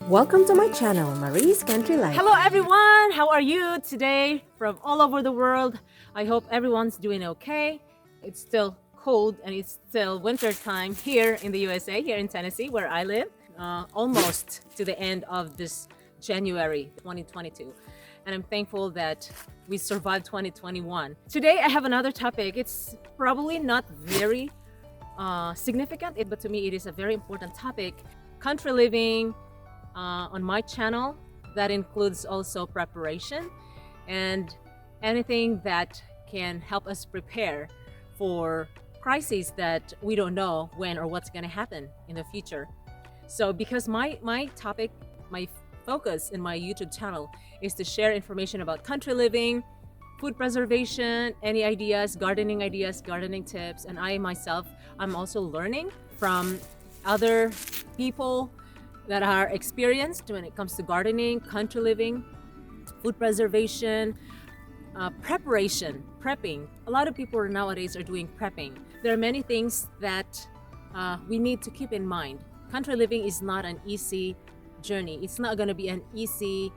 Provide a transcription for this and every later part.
Welcome to my channel, Marie's Country Life. Hello everyone, how are you today from all over the world? I hope everyone's doing okay. It's still cold and it's still winter time here in the USA, here in Tennessee where I live, almost to the end of this January 2022. And I'm thankful that we survived 2021. Today I have another topic. It's probably not very significant, but to me it is a very important topic. Country living, on my channel. That includes also preparation and anything that can help us prepare for crises that we don't know when or what's going to happen in the future. So because my topic, my focus in my YouTube channel is to share information about country living, food preservation, any ideas, gardening tips, and I myself, I'm also learning from other people that are experienced when it comes to gardening, country living, food preservation, prepping. A lot of people nowadays are doing prepping. There are many things that we need to keep in mind. Country living is not an easy journey. It's not going to be an easy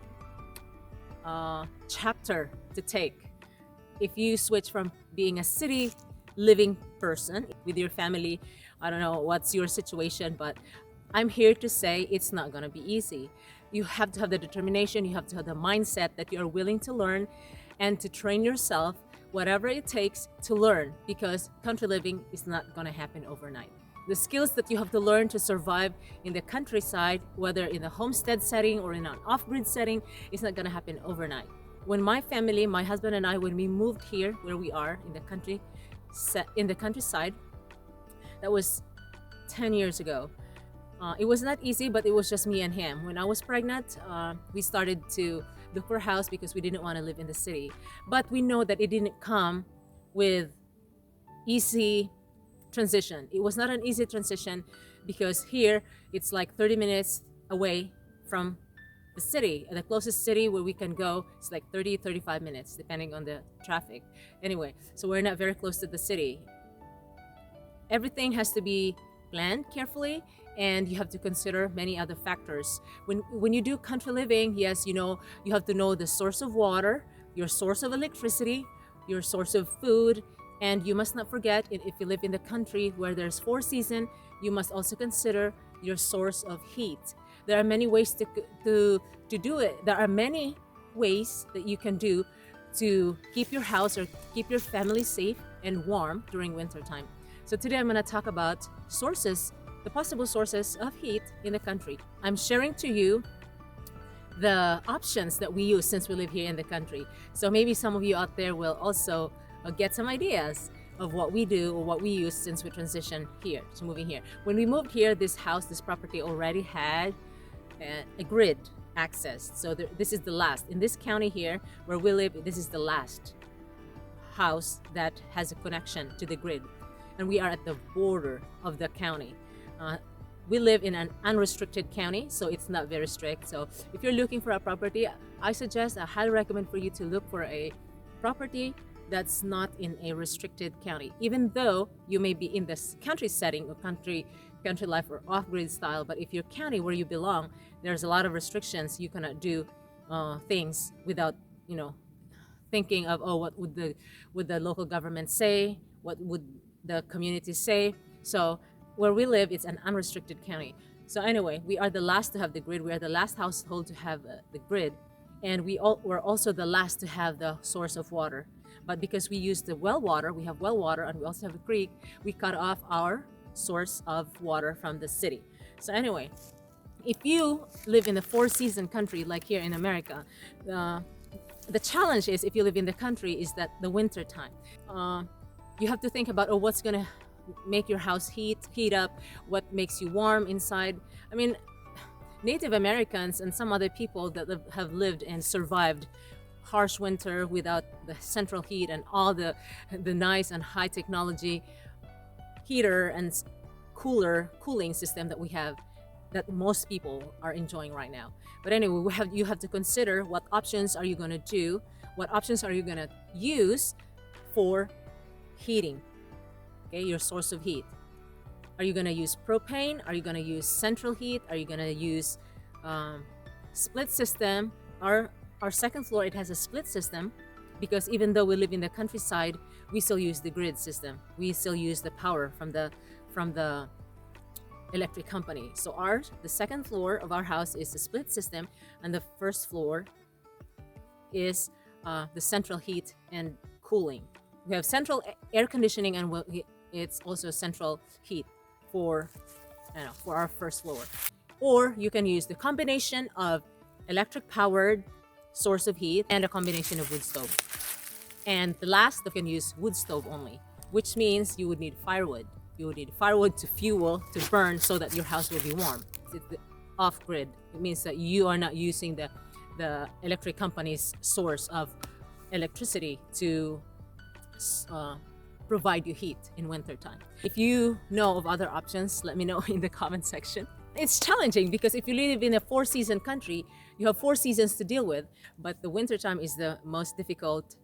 chapter to take. If you switch from being a city living person with your family, I don't know what's your situation, but I'm here to say it's not going to be easy. You have to have the determination, you have to have the mindset that you're willing to learn and to train yourself, whatever it takes to learn, because country living is not going to happen overnight. The skills that you have to learn to survive in the countryside, whether in a homestead setting or in an off-grid setting, is not going to happen overnight. When my family, my husband and I, when we moved here where we are in the countryside, that was 10 years ago. It was not easy, but it was just me and him. When I was pregnant, we started to look for a house because we didn't want to live in the city. But we know that it didn't come with easy transition. It was not an easy transition because here it's like 30 minutes away from the city. The closest city where we can go is like 35 minutes, depending on the traffic. Anyway, so we're not very close to the city. Everything has to be planned carefully, and you have to consider many other factors. When you do country living, yes, you have to know the source of water, your source of electricity, your source of food, and you must not forget, if you live in the country where there's 4 seasons, you must also consider your source of heat. There are many ways to do it. There are many ways that you can do to keep your house or keep your family safe and warm during winter time. So today I'm going to talk about the possible sources of heat in the country. I'm sharing to you the options that we use since we live here in the country. So maybe some of you out there will also get some ideas of what we do or what we use since we transitioned here, to moving here. When we moved here, this property already had a grid access. So this is the last. In this county here where we live, this is the last house that has a connection to the grid. And we are at the border of the county. We live in an unrestricted county, so it's not very strict. So if you're looking for a property, I highly recommend for you to look for a property that's not in a restricted county. Even though you may be in this country setting or country life or off-grid style, but if your county where you belong, there's a lot of restrictions. You cannot do things without, thinking of, what would the local government say? What would the community say? So where we live, it's an unrestricted county. So anyway, we are the last to have the grid. We are the last household to have the grid, and we're also the last to have the source of water. But because we use the well water, we have well water, and we also have a creek, we cut off our source of water from the city. So anyway, if you live in the 4-season country like here in America, the challenge is, if you live in the country, is that the winter time. You have to think about, what's going to make your house heat up, what makes you warm inside. I mean, Native Americans and some other people that have lived and survived harsh winter without the central heat and all the nice and high technology heater and cooling system that we have, that most people are enjoying right now. But anyway, you have to consider what options are you going to do, what options are you going to use for heating, okay, your source of heat. Are you going to use propane? Are you going to use central heat? Are you going to use split system. Our second floor, it has a split system because even though we live in the countryside, we still use the grid system. We still use the power from the electric company. So the second floor of our house is a split system, and the first floor is the central heat and cooling. We have central air conditioning, and it's also central heat for for our first floor. Or you can use the combination of electric powered source of heat and a combination of wood stove. And the last, you can use wood stove only, which means you would need firewood. You would need firewood to fuel, to burn, so that your house will be warm. It's off grid. It means that you are not using the electric company's source of electricity to provide you heat in winter time. If you know of other options, let me know in the comment section. It's challenging because if you live in a 4-season country, you have 4 seasons to deal with, but the winter time is the most difficult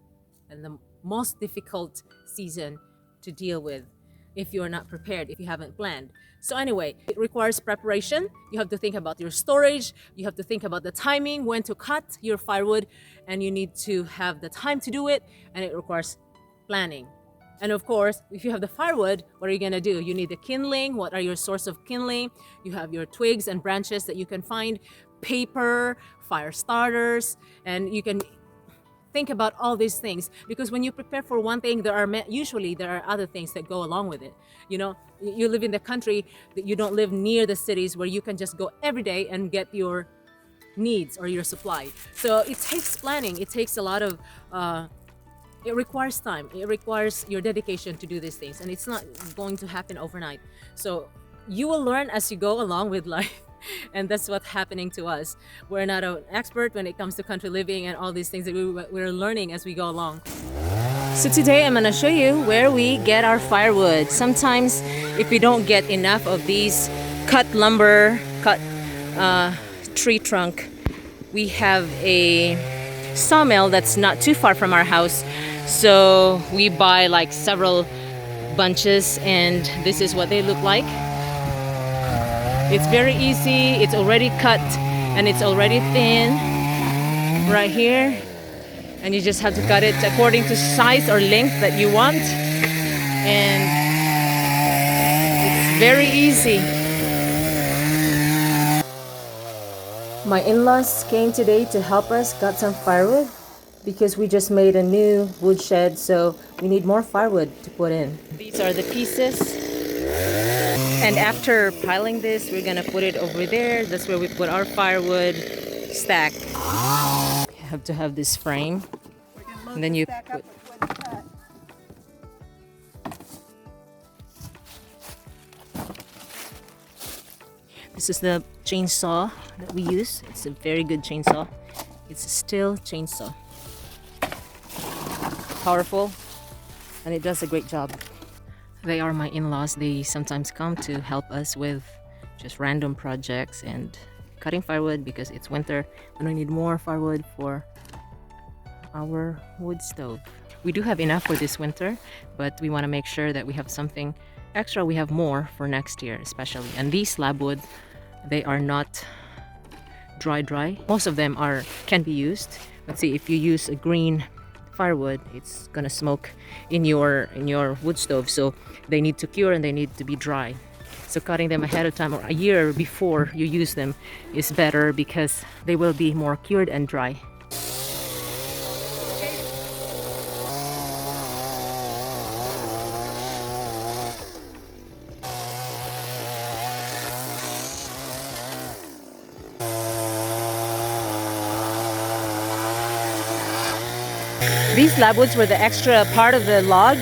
season to deal with if you're not prepared, if you haven't planned. So anyway, it requires preparation. You have to think about your storage. You have to think about the timing, when to cut your firewood, and you need to have the time to do it, and it requires planning. And of course, if you have the firewood, what are you gonna do? You need the kindling. What are your source of kindling? You have your twigs and branches that you can find, paper, fire starters, and you can think about all these things, because when you prepare for one thing, usually there are other things that go along with it. You know, you live in the country, that you don't live near the cities where you can just go every day and get your needs or your supply. So it takes planning. It takes a lot of it requires time. It requires your dedication to do these things, and it's not going to happen overnight. So you will learn as you go along with life. And that's what's happening to us. We're not an expert when it comes to country living and all these things that we're learning as we go along. So today I'm gonna show you where we get our firewood. Sometimes if we don't get enough of these cut lumber, tree trunk, we have a sawmill that's not too far from our house. So we buy like several bunches, and this is what they look like. It's very easy. It's already cut and it's already thin right here, and you just have to cut it according to size or length that you want, and it's very easy. My in-laws came today to help us cut some firewood because we just made a new wood shed, so we need more firewood to put in. These are the pieces. And after piling this, we're gonna put it over there. That's where we put our firewood stack. You have to have this frame, and then you put. This is the chainsaw that we use. It's a very good chainsaw. It's a steel chainsaw. Powerful, and it does a great job. They are my in-laws. They sometimes come to help us with just random projects and cutting firewood because it's winter and we need more firewood for our wood stove. We do have enough for this winter, but we want to make sure that we have something extra. We have more for next year especially. And these slab wood, they are not dry. Most of them can be used. Let's see, if you use a green firewood, it's gonna smoke in your wood stove, so they need to cure and they need to be dry. So cutting them ahead of time or a year before you use them is better because they will be more cured and dry. These slab woods were the extra part of the log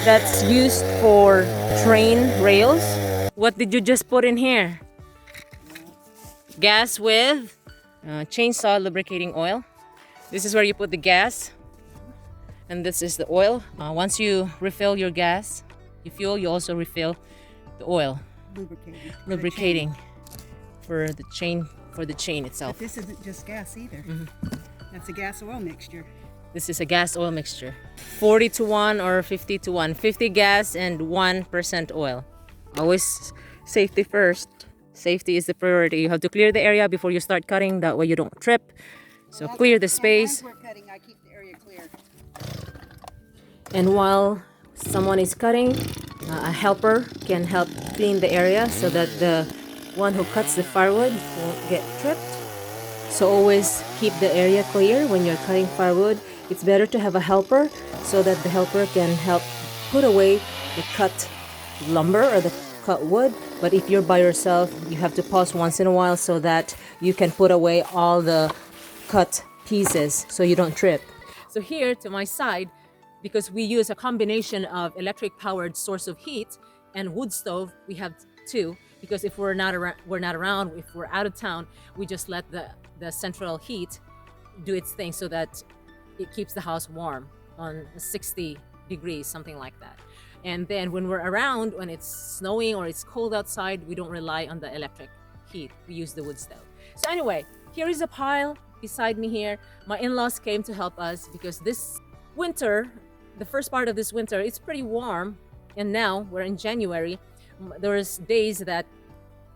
that's used for train rails. What did you just put in here? Gas with chainsaw lubricating oil. This is where you put the gas, and this is the oil. Once you refill your gas, you fuel, you also refill the oil. Lubricating for the chain itself. But this isn't just gas either. That's a gas oil mixture. This is a gas oil mixture. 40-1 or 50-1. 50 gas and 1% oil. Always safety first. Safety is the priority. You have to clear the area before you start cutting. That way you don't trip. So clear the space. As we're cutting, I keep the area clear. And while someone is cutting, a helper can help clean the area so that the one who cuts the firewood won't get tripped. So always keep the area clear when you're cutting firewood. It's better to have a helper so that the helper can help put away the cut lumber or the cut wood. But if you're by yourself, you have to pause once in a while so that you can put away all the cut pieces so you don't trip. So here to my side, because we use a combination of electric powered source of heat and wood stove, we have two, because if we're not around, if we're out of town, we just let the central heat do its thing so that it keeps the house warm on 60 degrees, something like that. And then when we're around, when it's snowing or it's cold outside, we don't rely on the electric heat. We use the wood stove. So anyway, here is a pile beside me here. My in-laws came to help us because this winter, the first part of this winter, it's pretty warm. And now we're in January. There's days that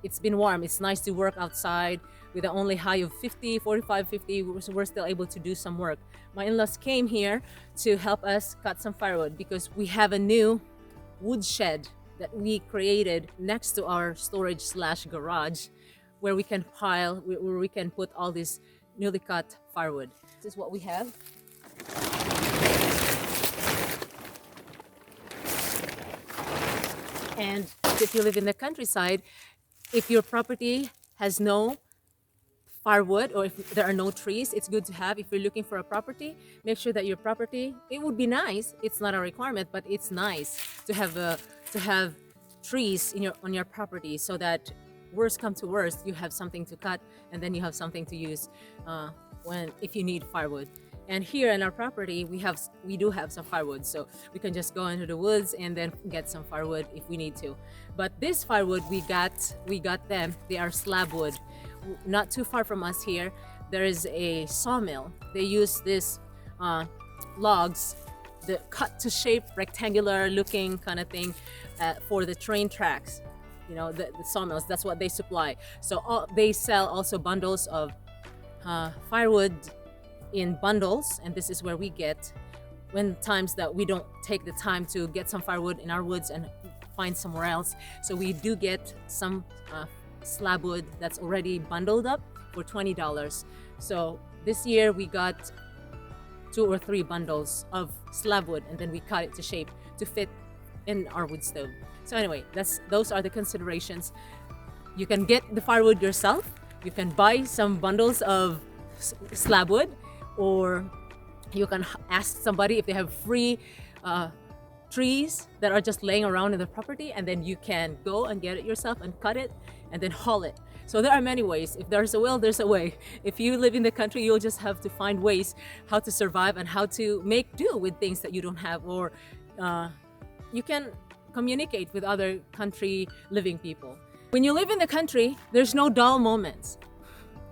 it's been warm. It's nice to work outside with an only high of 50, 45, 50. We're still able to do some work. My in-laws came here to help us cut some firewood because we have a new wood shed that we created next to our storage/garage where we can where we can put all this newly cut firewood. This is what we have. And if you live in the countryside, if your property has no firewood or if there are no trees, it's good to have. If you're looking for a property, make sure that your property, it would be nice. It's not a requirement, but it's nice to have trees on your property so that worst come to worst, you have something to cut and then you have something to use if you need firewood. And here in our property, we do have some firewood, so we can just go into the woods and then get some firewood if we need to. But this firewood we got them. They are slab wood. Not too far from us here, there is a sawmill. They use this logs, the cut to shape, rectangular looking kind of thing for the train tracks. You know, the sawmills, that's what they supply. So they sell also bundles of firewood in bundles, and this is where we get when times that we don't take the time to get some firewood in our woods and find somewhere else. So we do get some slab wood that's already bundled up for $20. So this year we got 2 or 3 bundles of slab wood, and then we cut it to shape to fit in our wood stove. So anyway, those are the considerations. You can get the firewood yourself. You can buy some bundles of slab wood, or you can ask somebody if they have free trees that are just laying around in the property, and then you can go and get it yourself and cut it and then haul it. So there are many ways. If there's a will, there's a way. If you live in the country, you'll just have to find ways how to survive and how to make do with things that you don't have, or you can communicate with other country living people. When you live in the country, there's no dull moments.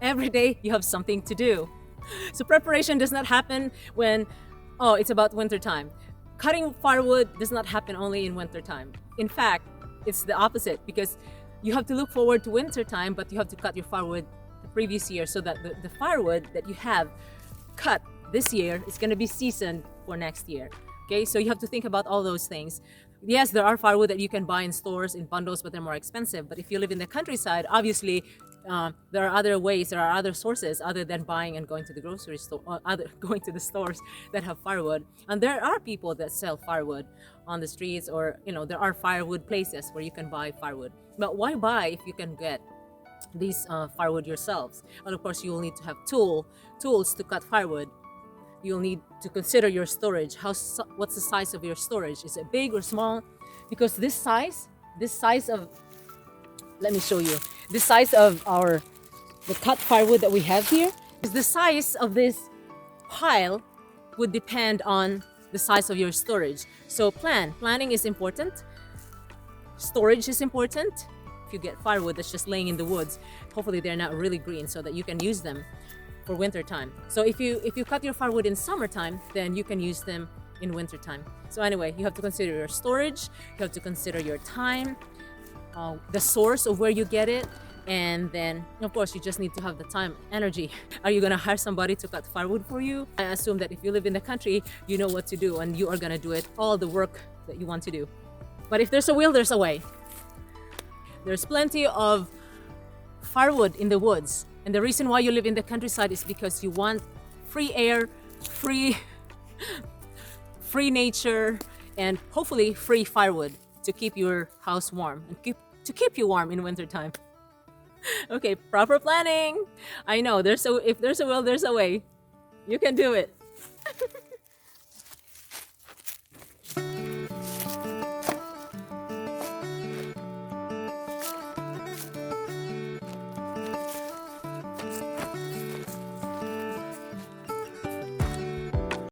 Every day you have something to do. So preparation does not happen when, it's about winter time. Cutting firewood does not happen only in winter time. In fact, it's the opposite, because you have to look forward to winter time, but you have to cut your firewood the previous year so that the firewood that you have cut this year is going to be seasoned for next year. Okay, so you have to think about all those things. Yes, there are firewood that you can buy in stores in bundles, but they're more expensive. But if you live in the countryside, obviously there are other ways, there are other sources other than buying and going to the grocery store, or going to the stores that have firewood. And there are people that sell firewood on the streets, or there are firewood places where you can buy firewood. But why buy if you can get these firewood yourselves? And of course, you will need to have tools to cut firewood. You'll need to consider your storage. What's the size of your storage? Is it big or small? Because this size of, let me show you, the size of the cut firewood that we have here, is the size of this pile would depend on the size of your storage. So planning is important. Storage is important. If you get firewood that's just laying in the woods, hopefully they're not really green so that you can use them for winter time. So if you cut your firewood in summertime, then you can use them in winter time. So anyway, you have to consider your storage, you have to consider your time, the source of where you get it. And then, of course, you just need to have the time, energy. Are you gonna hire somebody to cut firewood for you? I assume that if you live in the country, you know what to do and you are gonna do it, all the work that you want to do. But if there's a will, there's a way. There's plenty of firewood in the woods. And the reason why you live in the countryside is because you want free air, free nature, and hopefully free firewood to keep your house warm and to keep you warm in wintertime. Okay, proper planning. I know if there's a will, there's a way. You can do it.